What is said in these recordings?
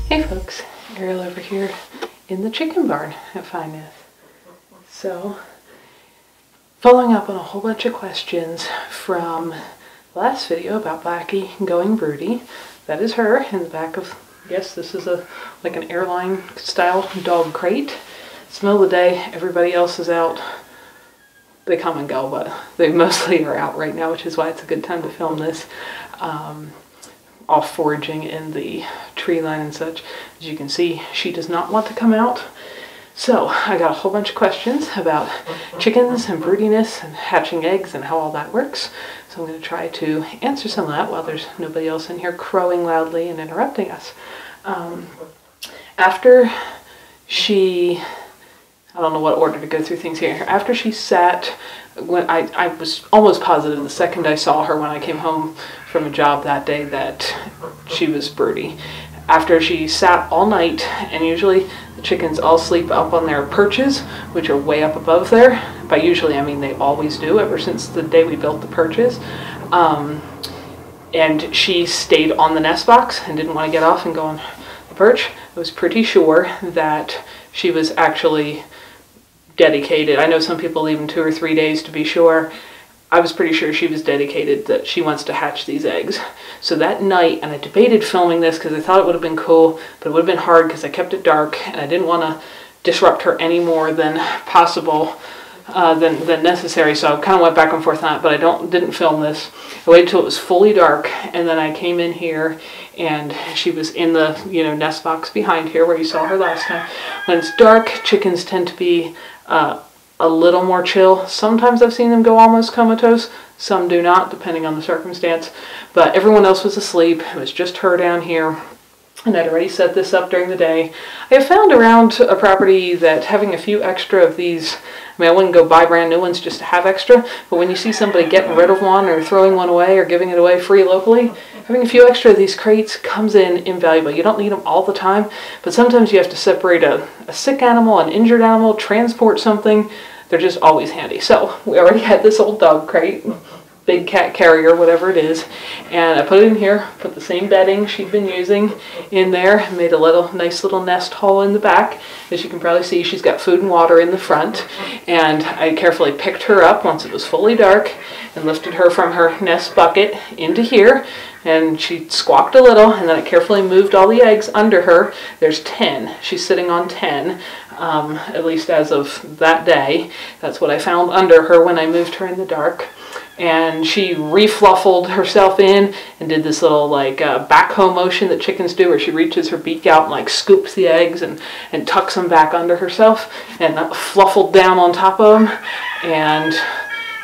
Hey folks, Ariel over here in the chicken barn at Finance. So, following up on a whole bunch of questions from the last video about Blackie going broody. That is her in the back of, yes, this is like an airline style dog crate. It's the middle of the day, everybody else is out. They come and go, but they mostly are out right now, which is why it's a good time to film this. Off foraging in the tree line and such. As you can see, she does not want to come out. So I got a whole bunch of questions about chickens and broodiness and hatching eggs and how all that works. So I'm going to try to answer some of that while there's nobody else in here crowing loudly and interrupting us. After she, I don't know what order to go through things here. After she sat, when I was almost positive the second I saw her when I came home from a job that day that she was broody. After she sat all night, and usually the chickens all sleep up on their perches, which are way up above there. By usually, I mean they always do, ever since the day we built the perches. And she stayed on the nest box and didn't want to get off and go on the perch. I was pretty sure that she was actually dedicated. I know some people leave them 2 or 3 days to be sure. I was pretty sure she was dedicated, that she wants to hatch these eggs. So that night, and I debated filming this because I thought it would have been cool, but it would have been hard because I kept it dark and I didn't want to disrupt her any more than possible, than necessary. So I kind of went back and forth on it, but I didn't film this. I waited till it was fully dark, and then I came in here and she was in the nest box behind here where you saw her last time. When it's dark, chickens tend to be a little more chill. Sometimes I've seen them go almost comatose, some do not, depending on the circumstance. But everyone else was asleep. It was just her down here, and I'd already set this up during the day. I have found around a property that having a few extra of these, I mean, I wouldn't go buy brand new ones just to have extra, but when you see somebody getting rid of one or throwing one away or giving it away free locally, having a few extra of these crates comes in invaluable. You don't need them all the time, but sometimes you have to separate a sick animal, an injured animal, transport something. They're just always handy. So we already had this old dog crate, big cat carrier, whatever it is, and I put it in here, put the same bedding she'd been using in there, made a nice little nest hole in the back. As you can probably see, she's got food and water in the front, and I carefully picked her up once it was fully dark and lifted her from her nest bucket into here, and she squawked a little, and then I carefully moved all the eggs under her. There's 10. She's sitting on 10, at least as of that day. That's what I found under her when I moved her in the dark. And she refluffled herself in and did this little backhoe motion that chickens do, where she reaches her beak out and scoops the eggs and tucks them back under herself and fluffled down on top of them. And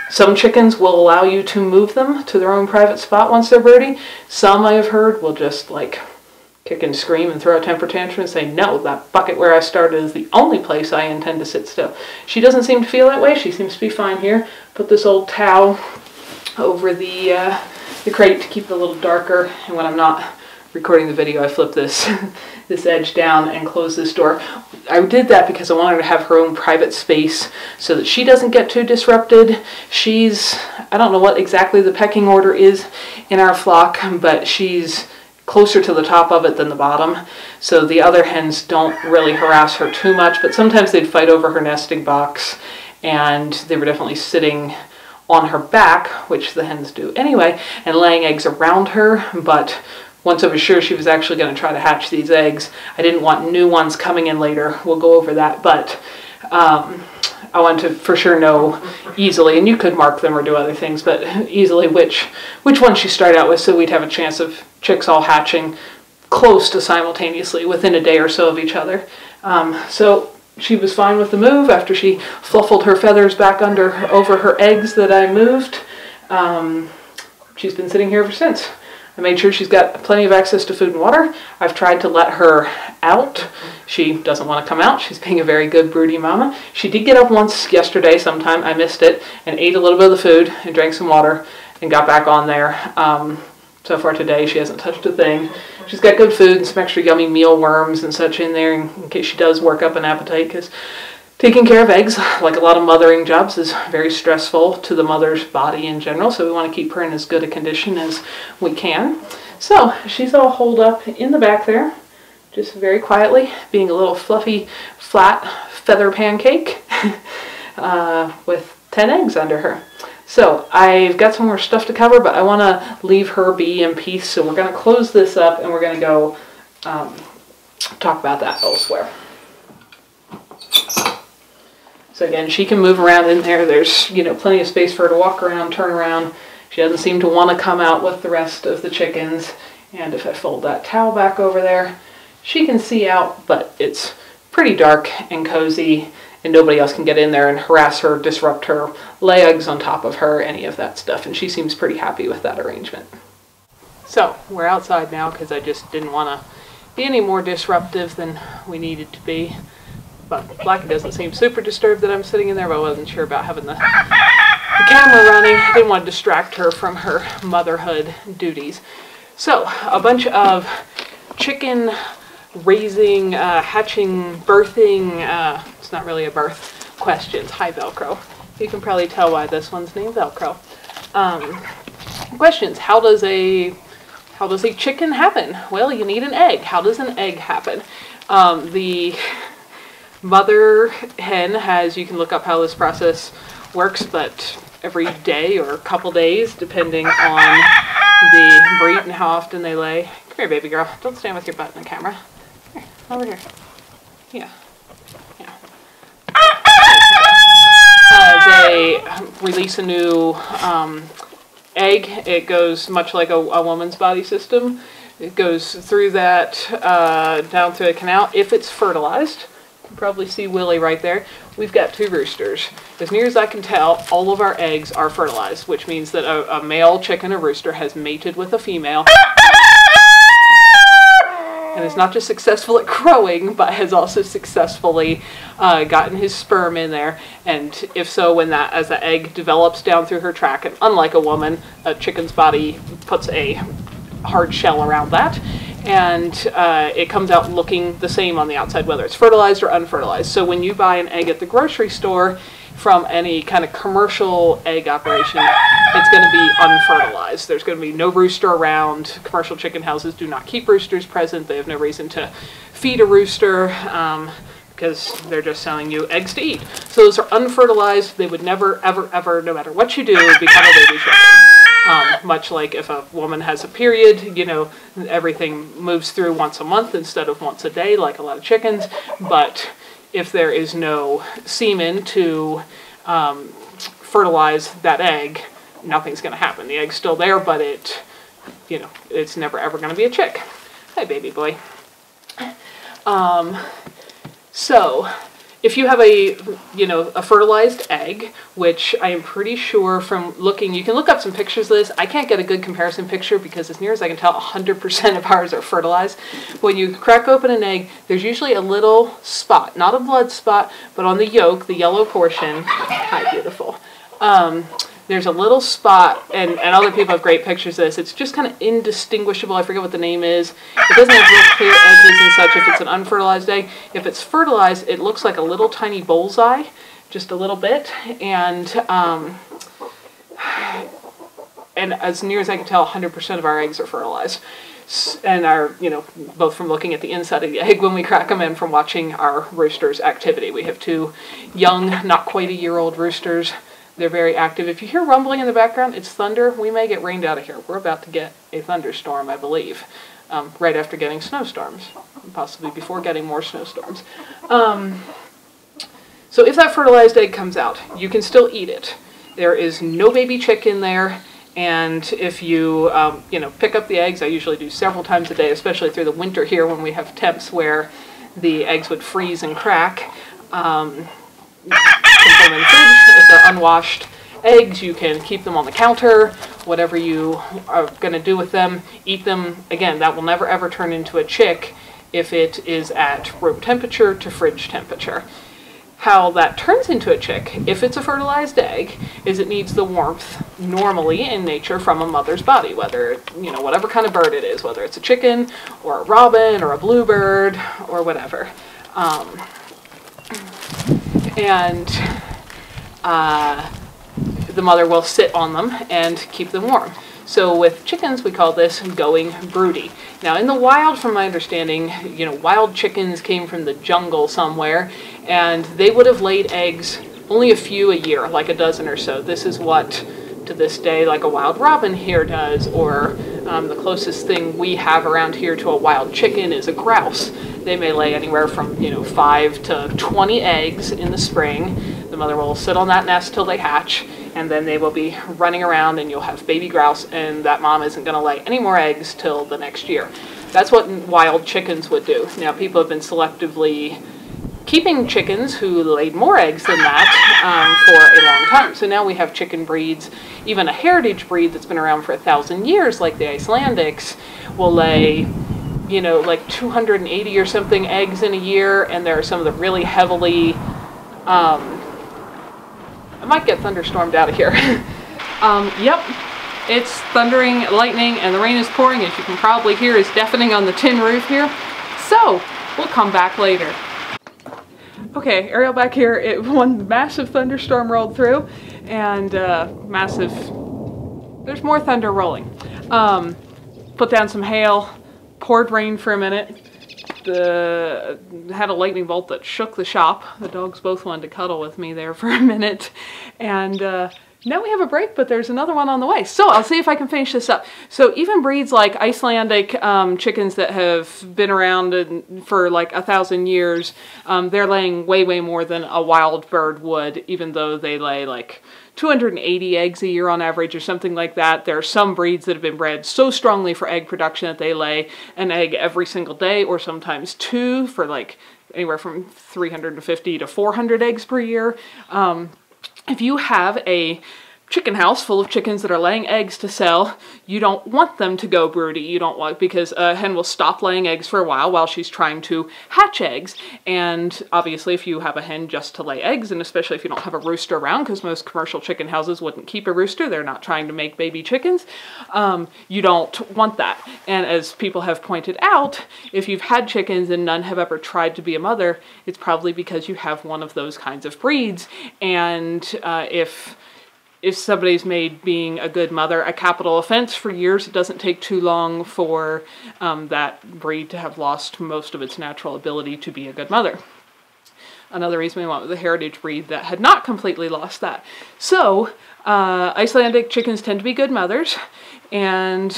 some chickens will allow you to move them to their own private spot once they're broody. Some, I have heard, will just kick and scream and throw a temper tantrum and say, no, that bucket where I started is the only place I intend to sit still. She doesn't seem to feel that way. She seems to be fine here. Put this old towel over the crate to keep it a little darker, and when I'm not recording the video, I flip this this edge down and close this door. I did that because I wanted her to have her own private space so that she doesn't get too disrupted. I don't know what exactly the pecking order is in our flock, but she's closer to the top of it than the bottom, so the other hens don't really harass her too much, but sometimes they'd fight over her nesting box, and they were definitely sitting on her back, which the hens do anyway, and laying eggs around her. But once I was sure she was actually going to try to hatch these eggs, I didn't want new ones coming in later. We'll go over that, but I wanted to for sure know easily, and you could mark them or do other things, but easily which one she started out with, so we'd have a chance of chicks all hatching close to simultaneously within a day or so of each other. So she was fine with the move after she fluffled her feathers back over her eggs that I moved. She's been sitting here ever since. I made sure she's got plenty of access to food and water. I've tried to let her out. She doesn't want to come out. She's being a very good broody mama. She did get up once yesterday sometime, I missed it, and ate a little bit of the food and drank some water and got back on there. So far today, she hasn't touched a thing. She's got good food and some extra yummy mealworms and such in there in case she does work up an appetite, because taking care of eggs, like a lot of mothering jobs, is very stressful to the mother's body in general, so we want to keep her in as good a condition as we can. So she's all holed up in the back there. just very quietly being a little fluffy, flat feather pancake with 10 eggs under her. So I've got some more stuff to cover, but I want to leave her be in peace. So we're going to close this up and we're going to go talk about that elsewhere. So again, she can move around in there. There's, you know, plenty of space for her to walk around, turn around. She doesn't seem to want to come out with the rest of the chickens. And if I fold that towel back over there, she can see out, but it's pretty dark and cozy, and nobody else can get in there and harass her, disrupt her, lay eggs on top of her, any of that stuff. And she seems pretty happy with that arrangement. So we're outside now because I just didn't want to be any more disruptive than we needed to be. But Blackie doesn't seem super disturbed that I'm sitting in there, but I wasn't sure about having the camera running. I didn't want to distract her from her motherhood duties. So a bunch of chicken raising, hatching, birthing, it's not really a birth, questions. Hi, Velcro. You can probably tell why this one's named Velcro. Questions. How does a chicken happen? Well, you need an egg. How does an egg happen? The mother hen has, you can look up how this process works, but every day or a couple days, depending on the breed and how often they lay. Come here, baby girl. Don't stand with your butt in the camera. Here, over here. Yeah. Yeah. They release a new egg. It goes much like a woman's body system. It goes through that, down through the canal. If it's fertilized, you can probably see Willie right there. We've got 2 roosters. As near as I can tell, all of our eggs are fertilized, which means that a male chicken or rooster has mated with a female. And is not just successful at crowing, but has also successfully gotten his sperm in there. And if so, as the egg develops down through her tract, and unlike a woman, a chicken's body puts a hard shell around that, and it comes out looking the same on the outside, whether it's fertilized or unfertilized. So when you buy an egg at the grocery store from any kind of commercial egg operation, it's going to be unfertilized. There's going to be no rooster around. Commercial chicken houses do not keep roosters present. They have no reason to feed a rooster because they're just selling you eggs to eat. So those are unfertilized. They would never, ever, ever, no matter what you do, become a baby chicken. Much like if a woman has a period, you know, everything moves through once a month instead of once a day, like a lot of chickens. But if there is no semen to fertilize that egg, nothing's going to happen. The egg's still there, but it's never ever going to be a chick. Hi, baby boy. So if you have a fertilized egg, which I am pretty sure from looking, you can look up some pictures of this. I can't get a good comparison picture because as near as I can tell, 100% of ours are fertilized. When you crack open an egg, there's usually a little spot, not a blood spot, but on the yolk, the yellow portion. Hi, beautiful. There's a little spot, and other people have great pictures of this. It's just kind of indistinguishable. I forget what the name is. It doesn't have real clear edges and such if it's an unfertilized egg. If it's fertilized, it looks like a little tiny bullseye, just a little bit. And as near as I can tell, 100% of our eggs are fertilized. And are, both from looking at the inside of the egg when we crack them and from watching our roosters' activity. We have 2 young, not quite a year-old roosters. They're very active. If you hear rumbling in the background, it's thunder. We may get rained out of here. We're about to get a thunderstorm, I believe, right after getting snowstorms, possibly before getting more snowstorms. So if that fertilized egg comes out, you can still eat it. There is no baby chick in there, and if you, pick up the eggs, I usually do several times a day, especially through the winter here when we have temps where the eggs would freeze and crack. You can put them in the fridge. If they're unwashed eggs, you can keep them on the counter. Whatever you are going to do with them, eat them. Again, that will never ever turn into a chick if it is at room temperature to fridge temperature. How that turns into a chick, if it's a fertilized egg, is it needs the warmth normally in nature from a mother's body, whether, whatever kind of bird it is, whether it's a chicken or a robin or a bluebird or whatever. The mother will sit on them and keep them warm. So with chickens, we call this going broody. Now in the wild, from my understanding, you know, wild chickens came from the jungle somewhere, and they would have laid eggs only a few a year, like a dozen or so. This is what, to this day, like a wild robin here does, or the closest thing we have around here to a wild chicken is a grouse. They may lay anywhere from, you know, 5 to 20 eggs in the spring. The mother will sit on that nest till they hatch, and then they will be running around, and you'll have baby grouse, and that mom isn't going to lay any more eggs till the next year. That's what wild chickens would do. Now, people have been selectively keeping chickens who laid more eggs than that for a long time. So now we have chicken breeds, even a heritage breed that's been around for 1,000 years, like the Icelandics, will lay, you know, like 280 or something eggs in a year, and there are some of the really heavily, I might get thunderstormed out of here. Yep, it's thundering, lightning, and the rain is pouring, as you can probably hear, is deafening on the tin roof here. So, we'll come back later. Okay, Ariel back here, one massive thunderstorm rolled through, and there's more thunder rolling. Put down some hail, poured rain for a minute, had a lightning bolt that shook the shop. The dogs both wanted to cuddle with me there for a minute, and now we have a break, but there's another one on the way. So I'll see if I can finish this up. So even breeds like Icelandic chickens that have been around for like 1,000 years, they're laying way, way more than a wild bird would, even though they lay like 280 eggs a year on average or something like that. There are some breeds that have been bred so strongly for egg production that they lay an egg every single day, or sometimes 2 for like anywhere from 350 to 400 eggs per year. If you have a chicken house full of chickens that are laying eggs to sell, you don't want them to go broody. You don't want, because a hen will stop laying eggs for a while she's trying to hatch eggs. And obviously if you have a hen just to lay eggs, and especially if you don't have a rooster around, because most commercial chicken houses wouldn't keep a rooster, they're not trying to make baby chickens, you don't want that. And as people have pointed out, if you've had chickens and none have ever tried to be a mother, it's probably because you have one of those kinds of breeds. And if somebody's made being a good mother a capital offense for years, it doesn't take too long for that breed to have lost most of its natural ability to be a good mother. Another reason we went with a heritage breed that had not completely lost that. So, Icelandic chickens tend to be good mothers, and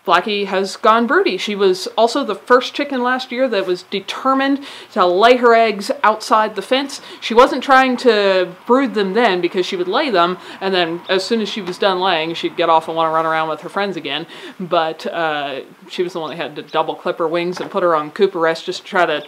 Blackie has gone broody. She was also the first chicken last year that was determined to lay her eggs outside the fence. She wasn't trying to brood them then, because she would lay them, and then as soon as she was done laying, she'd get off and want to run around with her friends again. But she was the one that had to double clip her wings and put her on coop arrest just to try to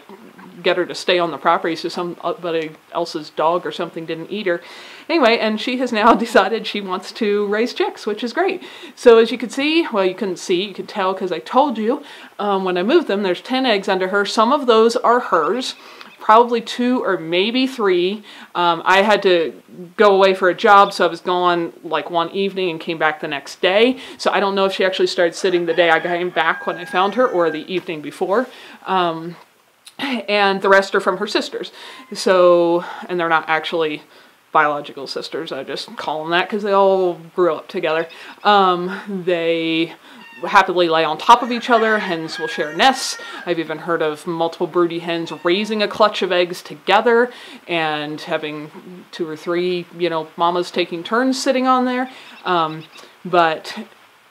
get her to stay on the property so somebody else's dog or something didn't eat her. Anyway, and she has now decided she wants to raise chicks, which is great. So as you can see, well, you couldn't see, you could tell because I told you, when I moved them, there's 10 eggs under her. Some of those are hers, probably 2 or maybe 3. I had to go away for a job, so I was gone like one evening and came back the next day. So I don't know if she actually started sitting the day I came back when I found her, or the evening before. And the rest are from her sisters. So, and they're not actually biological sisters, I just call them that because they all grew up together. They happily lay on top of each other. Hens will share nests. I've even heard of multiple broody hens raising a clutch of eggs together and having 2 or 3, you know, mamas taking turns sitting on there. But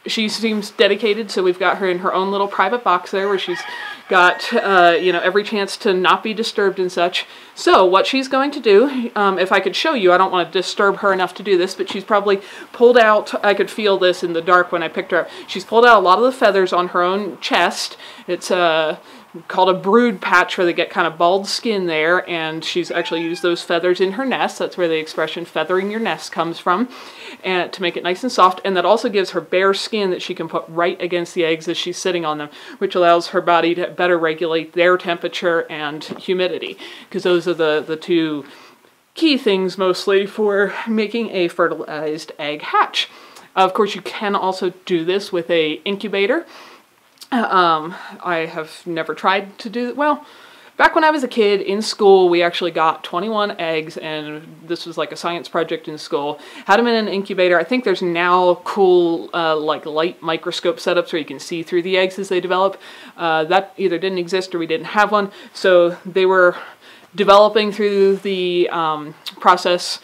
she seems dedicated, so we've got her in her own little private box there where she's got, you know, every chance to not be disturbed and such. So what she's going to do, if I could show you, I don't want to disturb her enough to do this, but she's probably pulled out, I could feel this in the dark when I picked her up, she's pulled out a lot of the feathers on her own chest. It's called a brood patch, where they get kind of bald skin there, and she's actually used those feathers in her nest. That's where the expression feathering your nest comes from, and to make it nice and soft. And that also gives her bare skin that she can put right against the eggs as she's sitting on them, which allows her body to better regulate their temperature and humidity, because those are the 2 key things mostly for making a fertilized egg hatch. Of course, you can also do this with an incubator. I have never tried to do, well, Back when I was a kid in school, we actually got 21 eggs, and this was like a science project in school. Had them in an incubator. I think there's now cool like light microscope setups where you can see through the eggs as they develop. That either didn't exist or we didn't have one. So they were developing through the process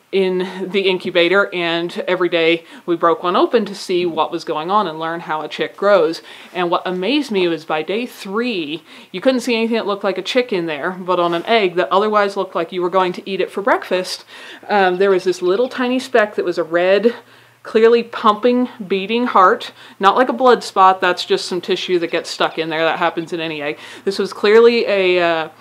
in the incubator, and every day we broke one open to see what was going on and learn how a chick grows. And what amazed me was by day 3, you couldn't see anything that looked like a chick in there, but on an egg that otherwise looked like you were going to eat it for breakfast, there was this little tiny speck that was a red, clearly pumping, beating heart. Not like a blood spot, that's just some tissue that gets stuck in there. That happens in any egg. This was clearly a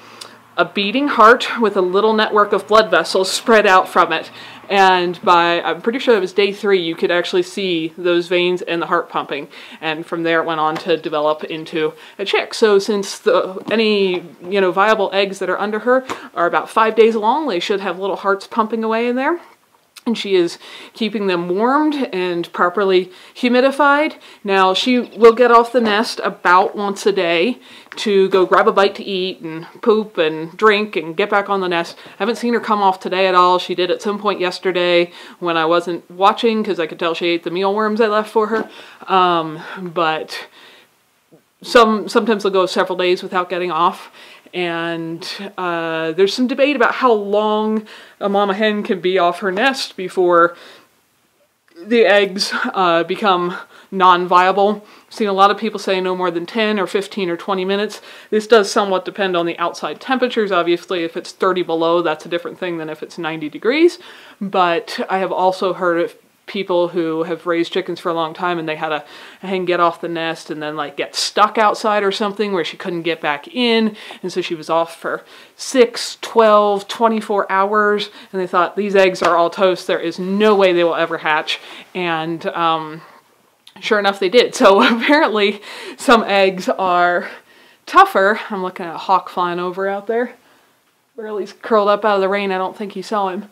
beating heart with a little network of blood vessels spread out from it. And by, I'm pretty sure it was day 3, you could actually see those veins and the heart pumping. And from there it went on to develop into a chick. So since any viable eggs that are under her are about 5 days long, they should have little hearts pumping away in there. And she is keeping them warmed and properly humidified. Now, she will get off the nest about once a day to go grab a bite to eat and poop and drink and get back on the nest. I haven't seen her come off today at all. She did at some point yesterday when I wasn't watching because I could tell she ate the mealworms I left for her. But sometimes they'll go several days without getting off. And there's some debate about how long a mama hen can be off her nest before the eggs become non-viable. I've seen a lot of people say no more than 10 or 15 or 20 minutes. This does somewhat depend on the outside temperatures. Obviously, if it's 30 below, that's a different thing than if it's 90 degrees. But I have also heard of people who have raised chickens for a long time and they had a hen get off the nest and then like get stuck outside or something where she couldn't get back in, and so she was off for 6, 12, 24 hours, and they thought these eggs are all toast, there is no way they will ever hatch. And sure enough they did. So apparently some eggs are tougher. I'm looking at a hawk flying over out there. Barely's curled up out of the rain. I don't think he saw him.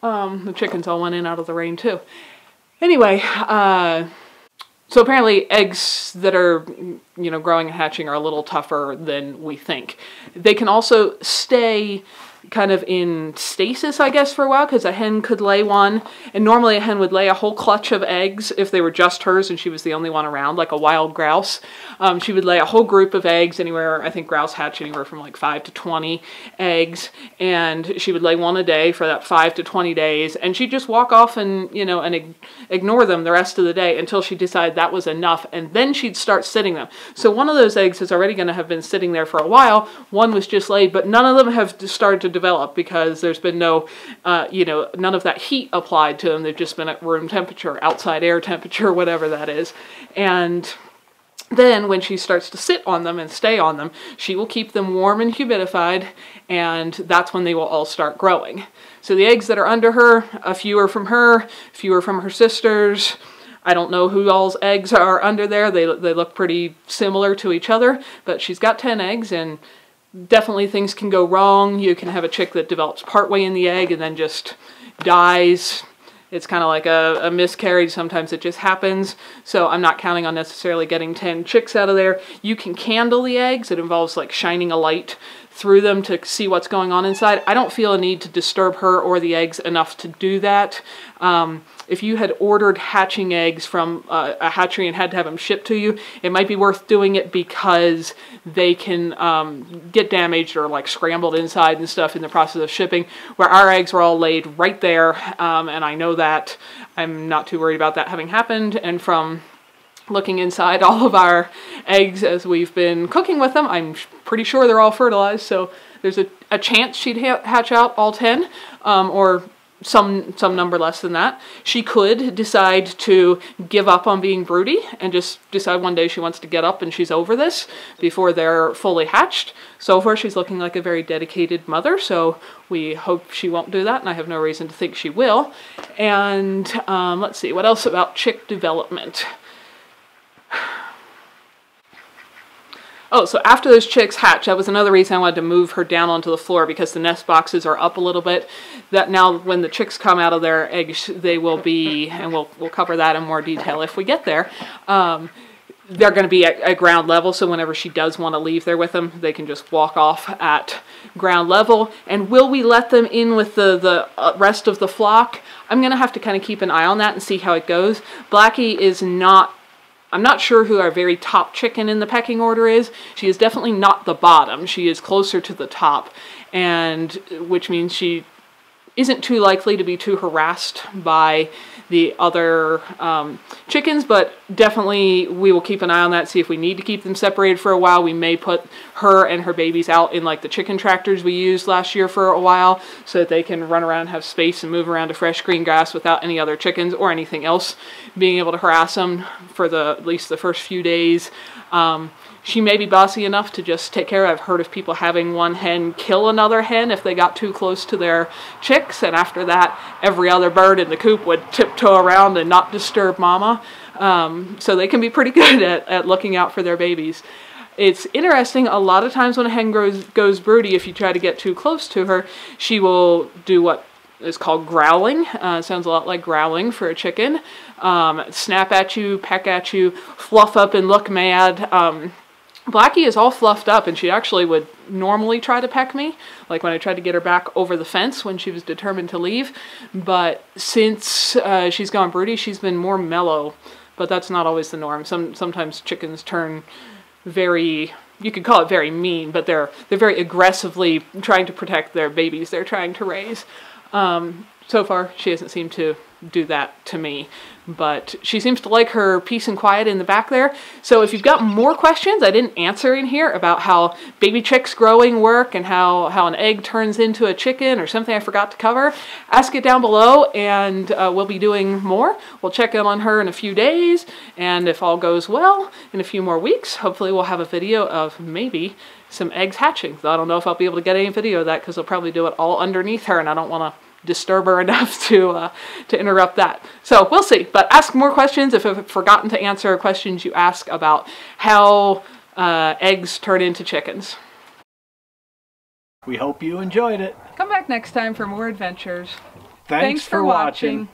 The chickens all went in out of the rain too. Anyway, so apparently eggs that are, growing and hatching are a little tougher than we think. They can also stay kind of in stasis, I guess, for a while, because a hen could lay one, and normally a hen would lay a whole clutch of eggs if they were just hers and she was the only one around, like a wild grouse. She would lay a whole group of eggs anywhere, I think grouse hatch anywhere from like 5 to 20 eggs, and she would lay one a day for that 5 to 20 days, and she'd just walk off and, and ignore them the rest of the day until she decided that was enough, and then she'd start sitting them. So one of those eggs is already going to have been sitting there for a while, one was just laid, but none of them have started to develop because there's been no, none of that heat applied to them. They've just been at room temperature, outside air temperature, whatever that is. And then when she starts to sit on them and stay on them, she will keep them warm and humidified, and that's when they will all start growing. So the eggs that are under her, a few are from her, fewer from her sisters. I don't know who all's eggs are under there. They look pretty similar to each other, but she's got 10 eggs, and definitely things can go wrong. You can have a chick that develops partway in the egg and then just dies. It's kind of like a miscarriage. Sometimes it just happens. So I'm not counting on necessarily getting 10 chicks out of there. You can candle the eggs. It involves like shining a light through them to see what's going on inside. I don't feel a need to disturb her or the eggs enough to do that. If you had ordered hatching eggs from a hatchery and had to have them shipped to you, it might be worth doing it because they can get damaged or like scrambled inside and stuff in the process of shipping, where our eggs were all laid right there, and I know that. I'm not too worried about that having happened, and from looking inside all of our eggs as we've been cooking with them, I'm pretty sure they're all fertilized, so there's a chance she'd hatch out all 10, or some number less than that. She could decide to give up on being broody and just decide one day she wants to get up and she's over this before they're fully hatched. So far she's looking like a very dedicated mother, so we hope she won't do that, and I have no reason to think she will. And let's see, what else about chick development? Oh, so after those chicks hatch, that was another reason I wanted to move her down onto the floor, because the nest boxes are up a little bit. That now when the chicks come out of their eggs, they will be, and we'll cover that in more detail if we get there. they're going to be at ground level, so whenever she does want to leave there with them, they can just walk off at ground level. And will we let them in with the rest of the flock? I'm going to have to kind of keep an eye on that and see how it goes. Blackie is not, I'm not sure who our very top chicken in the pecking order is. She is definitely not the bottom. She is closer to the top, and which means she isn't too likely to be too harassed by the other chickens, but definitely we will keep an eye on that, see if we need to keep them separated for a while. We may put her and her babies out in like the chicken tractors we used last year for a while, so that they can run around, have space, and move around to fresh green grass without any other chickens or anything else being able to harass them for at least the first few days. She may be bossy enough to just take care of. I've heard of people having one hen kill another hen if they got too close to their chicks, and after that, every other bird in the coop would tiptoe around and not disturb mama. So they can be pretty good at looking out for their babies. It's interesting, a lot of times when a hen goes broody, if you try to get too close to her, she will do what is called growling. Sounds a lot like growling for a chicken. Snap at you, peck at you, fluff up and look mad. Blackie is all fluffed up, and she actually would normally try to peck me, like when I tried to get her back over the fence when she was determined to leave. But since she's gone broody, she's been more mellow, but that's not always the norm. Sometimes chickens turn very, you could call it very mean, but they're very aggressively trying to protect their babies they're trying to raise. So far, she hasn't seemed to do that to me, but she seems to like her peace and quiet in the back there. So if you've got more questions I didn't answer in here about how baby chicks growing work and how an egg turns into a chicken or something I forgot to cover, ask it down below, and we'll be doing more. We'll check in on her in a few days, and if all goes well, in a few more weeks, hopefully we'll have a video of maybe some eggs hatching. I don't know if I'll be able to get any video of that because I'll probably do it all underneath her, and I don't want to disturb her enough to interrupt that. So we'll see, but ask more questions if I've forgotten to answer questions you ask about how eggs turn into chickens. We hope you enjoyed it. Come back next time for more adventures. Thanks for watching.